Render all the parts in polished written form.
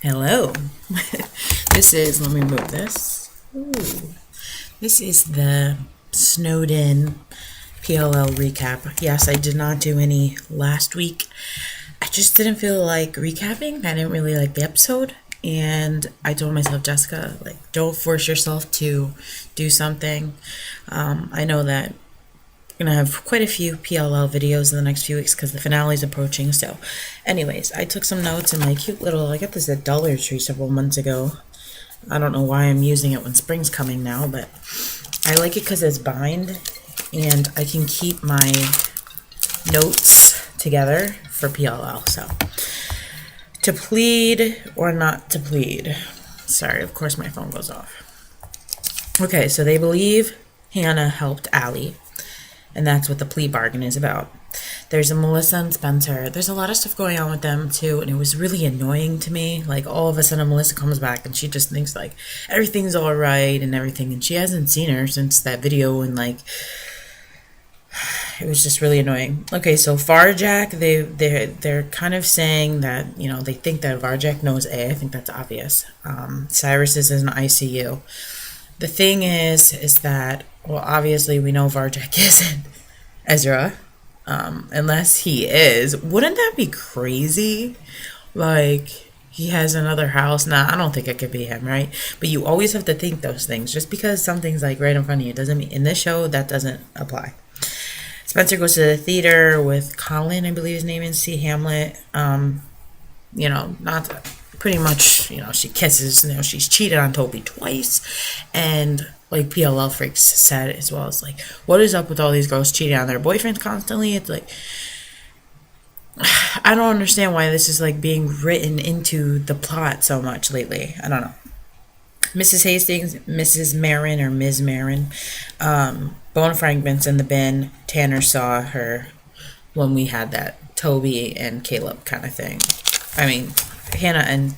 Hello. Let me move this. Ooh. This is the snowed in PLL recap. Yes, I did not do any last week. I just didn't feel like recapping. I didn't really like the episode. And I told myself, Jessica, don't force yourself to do something. I know that gonna have quite a few PLL videos in the next few weeks because the finale is approaching. So, anyways, I took some notes in my cute little. I got this at Dollar Tree several months ago. I don't know why I'm using it when spring's coming now, but I like it because it's bind, and I can keep my notes together for PLL. So, to plead or not to plead. Sorry, of course my phone goes off. Okay, so they believe Hannah helped Allie. And that's what the plea bargain is about. There's a Melissa and Spencer. There's a lot of stuff going on with them too, and it was really annoying to me. Like all of a sudden Melissa comes back and she just thinks like everything's all right and everything, and she hasn't seen her since that video, and like it was just really annoying. Okay, so Varjak, they're kind of saying that, they think that Varjak knows A. I think that's obvious. Cyrus is in ICU. The thing is that, well, obviously we know Varjak isn't Ezra, unless he is. Wouldn't that be crazy? Like, he has another house. Nah, I don't think it could be him, right? But you always have to think those things. Just because something's like right in front of you doesn't mean, in this show, that doesn't apply. Spencer goes to the theater with Colin, I believe his name is, see Hamlet. Not pretty much, she kisses, she's cheated on Toby twice. And like PLL freaks said as well, it's like, what is up with all these girls cheating on their boyfriends constantly? It's like, I don't understand why this is like being written into the plot so much lately. I don't know. Mrs. Hastings, Mrs. Marin or Ms. Marin, bone fragments in the bin. Tanner saw her when we had that Toby and Caleb kind of thing. I mean, Hannah and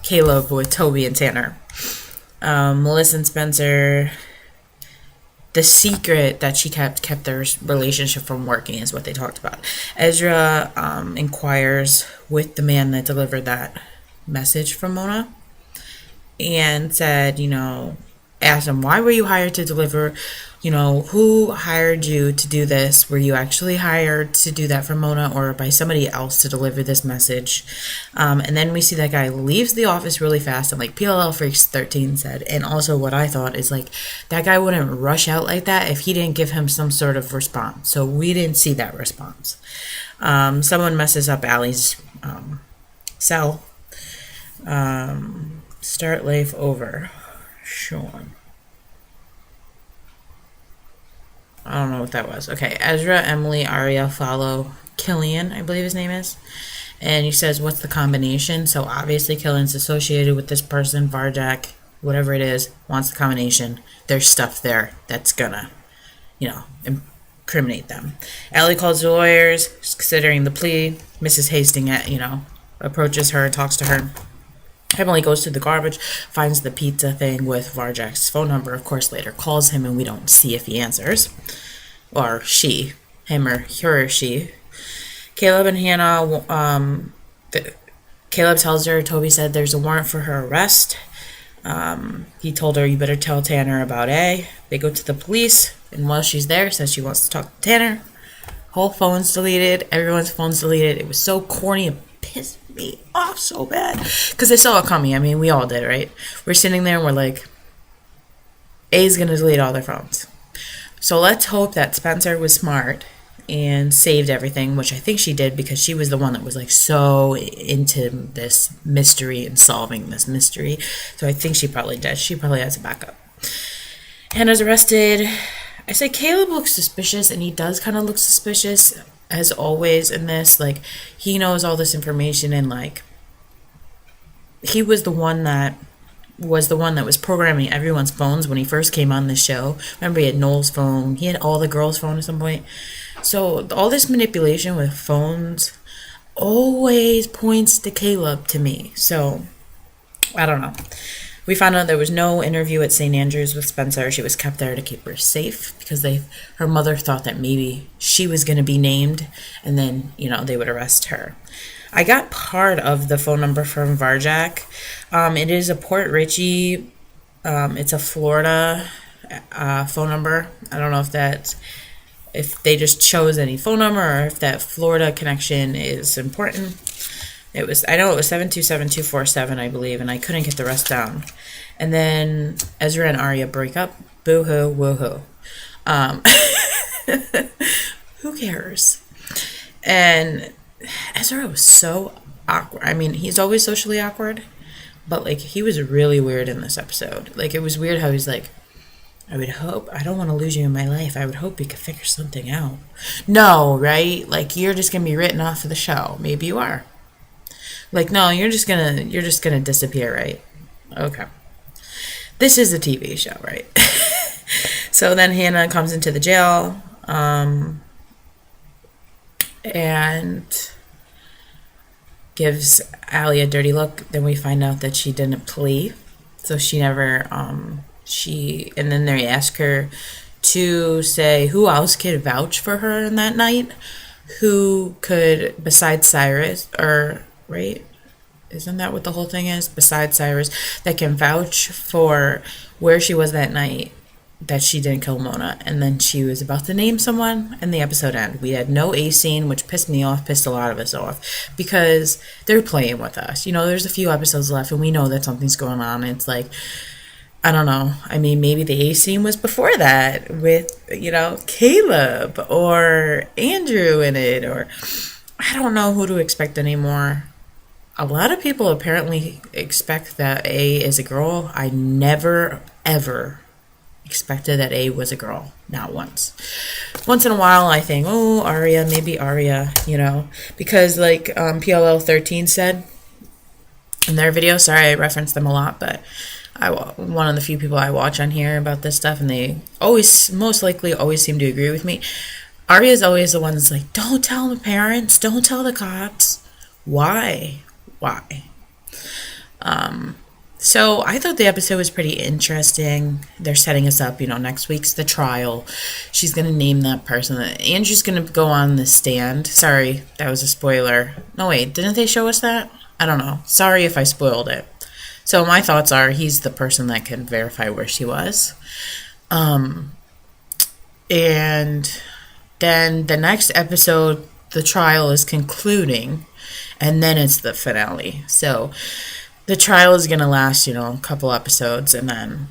Caleb with Toby and Tanner. Melissa and Spencer, the secret that she kept their relationship from working is what they talked about. Ezra inquires with the man that delivered that message from Mona and said, asked him, why were you hired to deliver? Who hired you to do this? Were you actually hired to do that for Mona or by somebody else to deliver this message? And then we see that guy leaves the office really fast, and like PLL Freaks 13 said. And also what I thought is like that guy wouldn't rush out like that if he didn't give him some sort of response. So we didn't see that response. Someone messes up Allie's cell. Start life over. Sean. I don't know what that was. Okay, Ezra, Emily, Arya follow Killian, I believe his name is. And he says, what's the combination? So obviously Killian's associated with this person, Varjak, whatever it is, wants the combination. There's stuff there that's gonna, incriminate them. Ellie calls the lawyers, considering the plea. Mrs. Hastings, approaches her and talks to her. Emily goes to the garbage, finds the pizza thing with Varjak's phone number, of course, later calls him, and we don't see if he answers. Or she. Him or her or she. Caleb and Hannah, Caleb tells her, Toby said there's a warrant for her arrest. He told her, you better tell Tanner about A. They go to the police, and while she's there, says she wants to talk to Tanner. Whole phone's deleted. Everyone's phone's deleted. It was so corny, it pissed me off so bad because I saw it coming. I mean, we all did, right? We're sitting there and we're like, A's gonna delete all their phones. So let's hope that Spencer was smart and saved everything, which I think she did because she was the one that was like so into this mystery and solving this mystery. So I think she probably did. She probably has a backup. Hannah's arrested. I say Caleb looks suspicious, and he does kind of look suspicious as always in this. Like, he knows all this information, and like he was the one that was programming everyone's phones when he first came on the show. Remember, he had Noel's phone, he had all the girls' phone at some point. So all this manipulation with phones always points to Caleb to me. So I don't know. We found out there was no interview at St. Andrews with Spencer. She was kept there to keep her safe because her mother thought that maybe she was going to be named, and then, they would arrest her. I got part of the phone number from Varjak. It is a Port Richey. It's a Florida phone number. I don't know if they just chose any phone number or if that Florida connection is important. I know it was 727-247, I believe, and I couldn't get the rest down. And then Ezra and Arya break up. Boo hoo, woo hoo. Um, who cares? And Ezra was so awkward. I mean, he's always socially awkward, but like he was really weird in this episode. Like it was weird how he's like, I don't want to lose you in my life. I would hope we could figure something out. No, right? Like you're just gonna be written off of the show. Maybe you are. Like, no, you're just gonna disappear, right? Okay. This is a TV show, right? So then Hannah comes into the jail, and gives Allie a dirty look. Then we find out that she didn't plea. So she never, and then they ask her to say who else could vouch for her in that night. Who could, besides Cyrus, right? Isn't that what the whole thing is? Besides Cyrus, that can vouch for where she was that night, that she didn't kill Mona. And then she was about to name someone, and the episode ended. We had no A scene, which pissed a lot of us off, because they're playing with us. There's a few episodes left, and we know that something's going on. And it's like, I don't know. I mean, maybe the A scene was before that with, Caleb or Andrew in it, or I don't know who to expect anymore. A lot of people apparently expect that A is a girl. I never, ever expected that A was a girl. Not once. Once in a while, I think, oh, maybe Arya, because like PLL 13 said in their video, sorry, I reference them a lot, but one of the few people I watch on here about this stuff, and they most likely always seem to agree with me. Arya's always the one that's like, don't tell the parents, don't tell the cops. Why? So I thought the episode was pretty interesting. They're setting us up, next week's the trial. She's going to name that person. Andrew's going to go on the stand. Sorry, that was a spoiler. No, wait, didn't they show us that? I don't know. Sorry if I spoiled it. So my thoughts are he's the person that can verify where she was. And then the next episode, the trial is concluding, and then it's the finale. So the trial is going to last, a couple episodes, and then,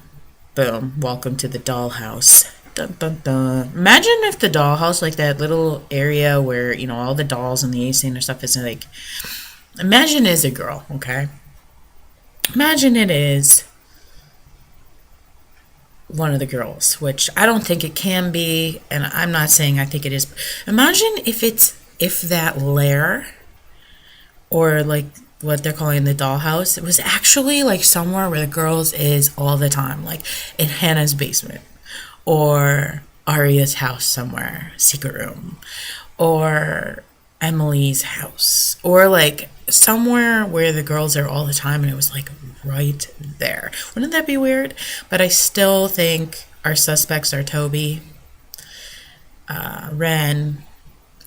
boom, welcome to the dollhouse. Dun, dun, dun. Imagine if the dollhouse, like that little area where, all the dolls and the A scene and stuff is like, imagine it is a girl, okay? Imagine it is one of the girls, which I don't think it can be, and I'm not saying I think it is. Imagine if that lair, or like what they're calling the dollhouse, it was actually like somewhere where the girls is all the time, like in Hannah's basement, or Arya's house somewhere, secret room, or Emily's house, or like somewhere where the girls are all the time, and it was like right there. Wouldn't that be weird? But I still think our suspects are Toby, Ren,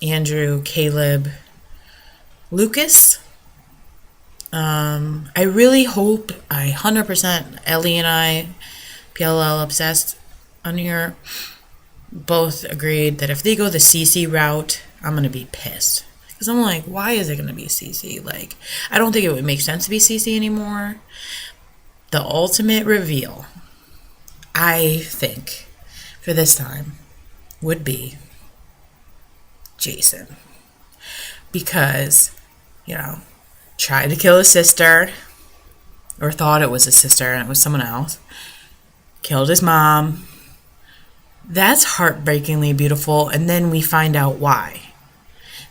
Andrew, Caleb, Lucas. I really hope 100% Ellie and I, PLL Obsessed on here, both agreed that if they go the CC route, I'm going to be pissed. Because I'm like, why is it going to be CC? Like, I don't think it would make sense to be CC anymore. The ultimate reveal, I think, for this time, would be Jason. Because, tried to kill his sister, or thought it was his sister and it was someone else. Killed his mom. That's heartbreakingly beautiful, and then we find out why.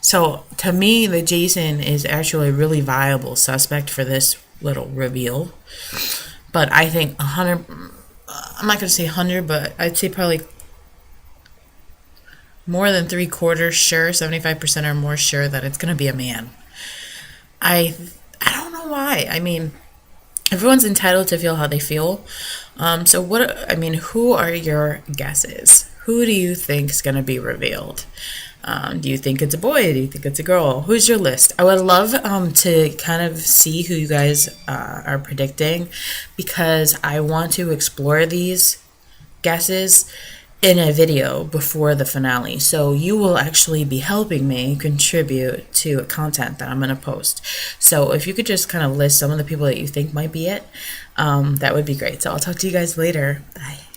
So, to me, the Jason is actually a really viable suspect for this little reveal. But I think 100, I'm not going to say 100, but I'd say probably more than 3/4 sure, 75% or more sure that it's going to be a man. I don't know why. I mean, everyone's entitled to feel how they feel. Who are your guesses? Who do you think is going to be revealed? Do you think it's a boy? Do you think it's a girl? Who's your list? I would love to kind of see who you guys are predicting, because I want to explore these guesses in a video before the finale. So you will actually be helping me contribute to content that I'm going to post. So if you could just kind of list some of the people that you think might be it, that would be great. So I'll talk to you guys later. Bye.